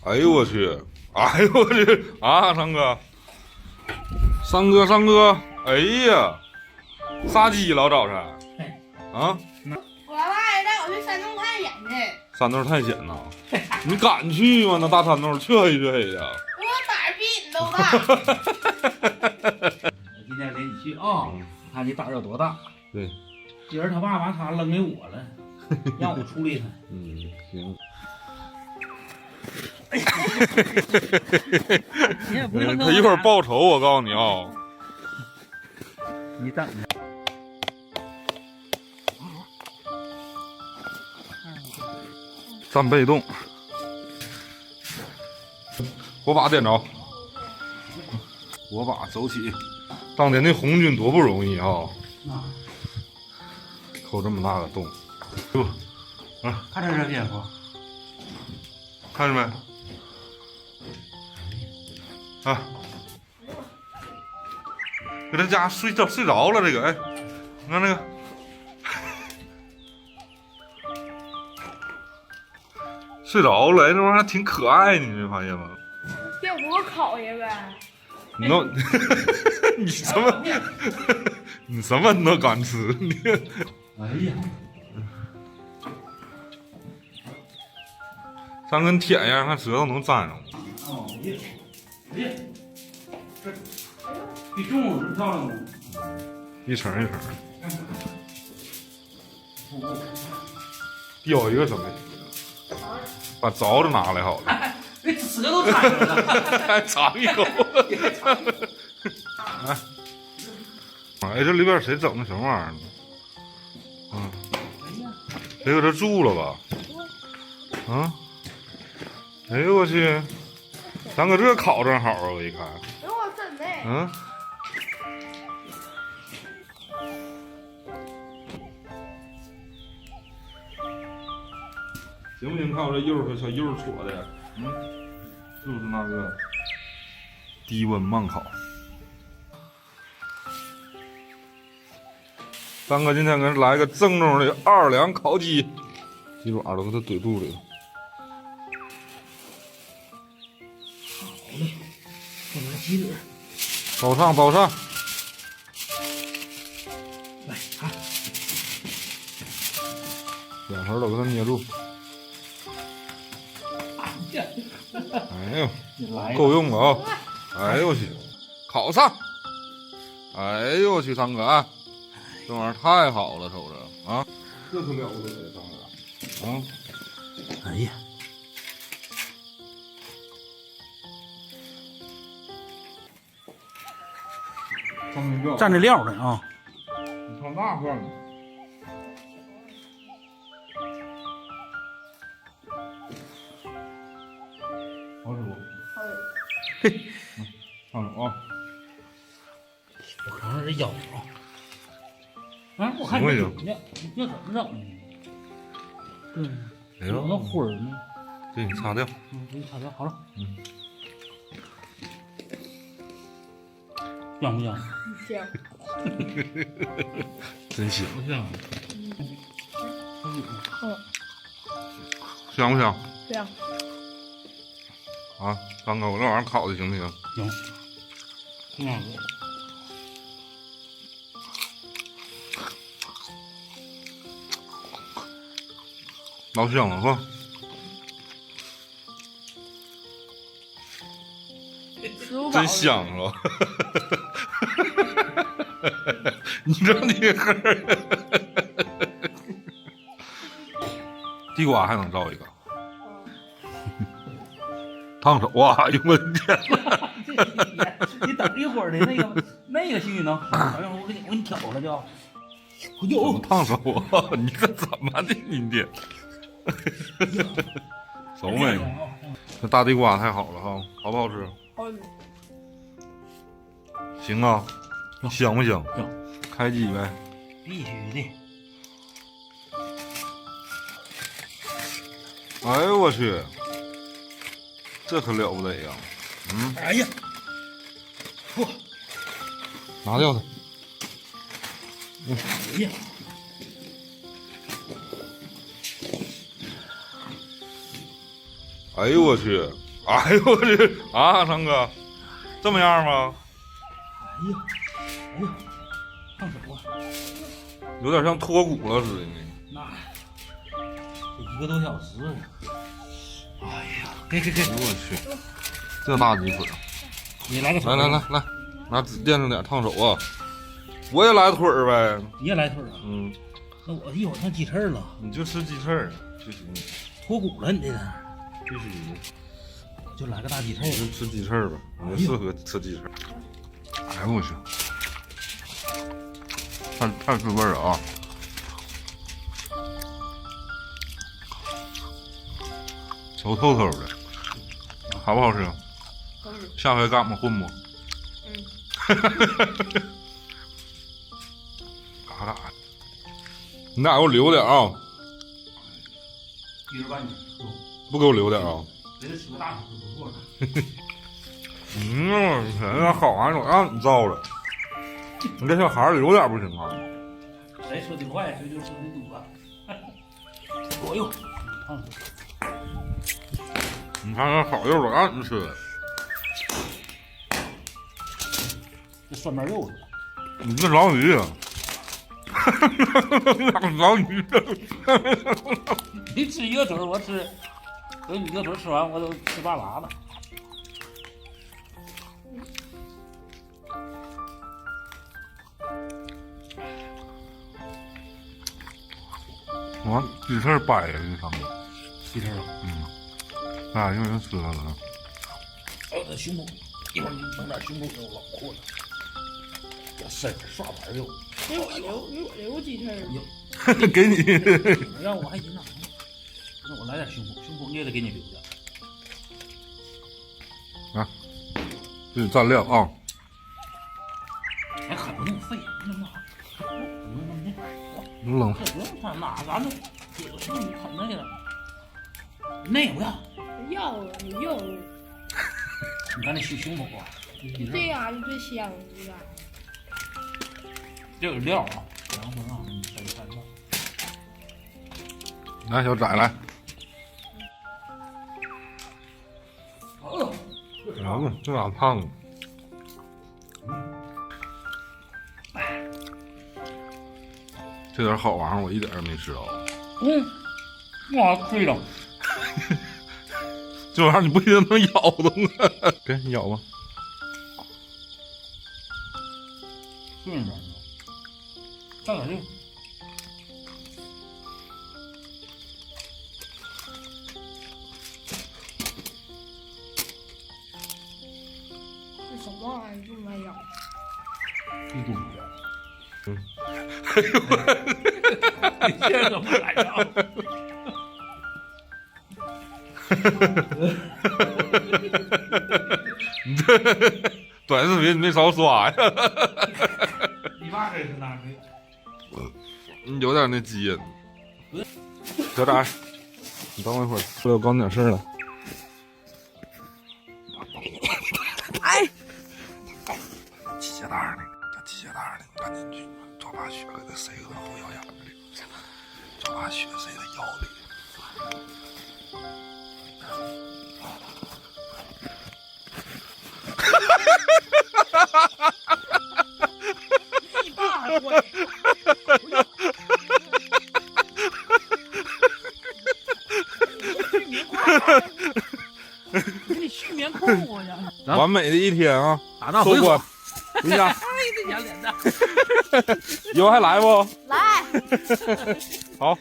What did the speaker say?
哎呦我去！哎呦我去！啊，三哥，三哥！哎呀，杀鸡老早晨啊！我爸也带我去山洞探险去。山洞探险呐？你敢去吗？那大山洞黢黑黢黑的。我胆儿比你都大。我今天领你去啊，看你胆儿有多大。对，今儿他爸把他扔给我了，让我处理他。行。你也不用他一会儿报仇，我告诉你啊。你等着。站被动，火把点着，火把走起。当年那红军多不容易啊！抠这么大个洞，不，看这蝙蝠，看着没？啊，给他家睡着了，这个哎，你看那个。睡着了，这玩意儿还挺可爱呢，你没发现吗？要不我烤一个呗？那，你什么？你什么你都敢吃？你，哎呀，上跟舔一样，看舌头能粘上吗？哦，哎呀，这比中午是漂亮吗？一层一层。叼一个什么？把凿子拿来好了。这舌头粘上了，还尝一口。哎，这里边谁整的什么玩意儿呢？谁搁这住了吧？啊！哎呦我去！咱搁这烤正好啊！我一看，哎呦我真的。行不行？看我这釉和小釉戳的，就是那个低温慢烤。三哥今天给人来个正宗的2两烤鸡，鸡爪都给他怼肚里了。好嘞，我拿鸡腿，包上包上，来看，两头都给他捏住。哎呦，够用了啊！哎呦我去，烤上！哎呦我去，三哥啊，这玩意儿太好了，瞅着啊，这可了不得了，三哥啊！哎呀，蘸着料的啊！你看那块呢。好师傅，嘿，上手啊！我看看这腰啊，啊，我看行不你要怎么整呢？哎有那灰儿呢？给你擦掉。给你擦掉，好了。香不香？香。真香，不香。香不香？香。啊，三哥，我这玩意儿烤的行不行？行。老香了哈！真香是吧？你这厉害！地瓜还能照一个？烫手啊！哎呦我的天哪！你等一会儿的那个行能，好像我给你挑了就。怎么烫手啊？你这怎么的你这？熟没？这大地瓜太好了哈，好不好吃？好吃。行啊，香不香？香。开机呗。必须的。哎呦我去，这可了不得呀！哎呀，嚯，拿掉它。哎呀，哎呦我去，哎呦我去啊，堂哥，这么样吗？哎呀，哎呀，烫手啊！有点像脱骨了似的呢。那这1个多小时。哎呀，给，哎呦我去，这大鸡腿！你来个腿来，拿纸垫着点烫手啊！我也来腿儿呗。你也来腿啊？嗯，那我一会儿上鸡翅了，你就吃鸡翅儿就行，脱骨了你这个，必须我就来个大鸡翅。你就吃鸡翅儿吧，你适合吃鸡翅儿。哎呦我去，太滋味了啊！熟透透的，好不好吃？下回跟俺们混不？嘎嘎，你俩给我留点啊！ 1人半斤，不给我留点啊？给他吃个大腿就不错了。那好玩意儿我让你造了，你这小孩儿留点不行啊？谁吃的快，谁就吃的多。哎呦，烫手！你看这好肉我让你吃，这酸面肉，你这老鱼啊，老鱼，你吃1个腿，我吃，等你1个腿吃完，我都吃半拉了。完鸡翅掰下去上面，鸡翅啊，哎，有人吃了呢。这胸脯，一会儿你整点胸脯肉，老阔了。这身刷盘肉，给我留鸡翅儿。给你，让我还行呢。那我来点胸脯，胸脯也得给你留着。啊，这是蘸料啊。哎，可不能废，那嘛，扔，这不用看哪咱们有时候你看那个，那也不要。要了，你要了，你看那胸脯啊，这样就最香了。这有料啊，然后让你再看料。来小崽来，这俩胖子。这点好玩意儿我一点也没吃着。哇，对了，这玩意儿你不一定能咬动啊！给你咬吧。顺着，蘸点肉。这什么玩意儿这么咬？一股子。你这怎么来着？你这短视频你没少刷呀？你爸这是哪的？你有点那基因。小崽，你等我一会儿，出来我告诉你点事儿了。哎，系鞋带呢？他系鞋带呢？赶紧去，抓把血给他塞个后腰眼里，抓把血塞他腰里。你爸我。给你续棉裤呀！完美的一天啊！打道收官，回家。哎，这娘脸的。以后还来不？来。好。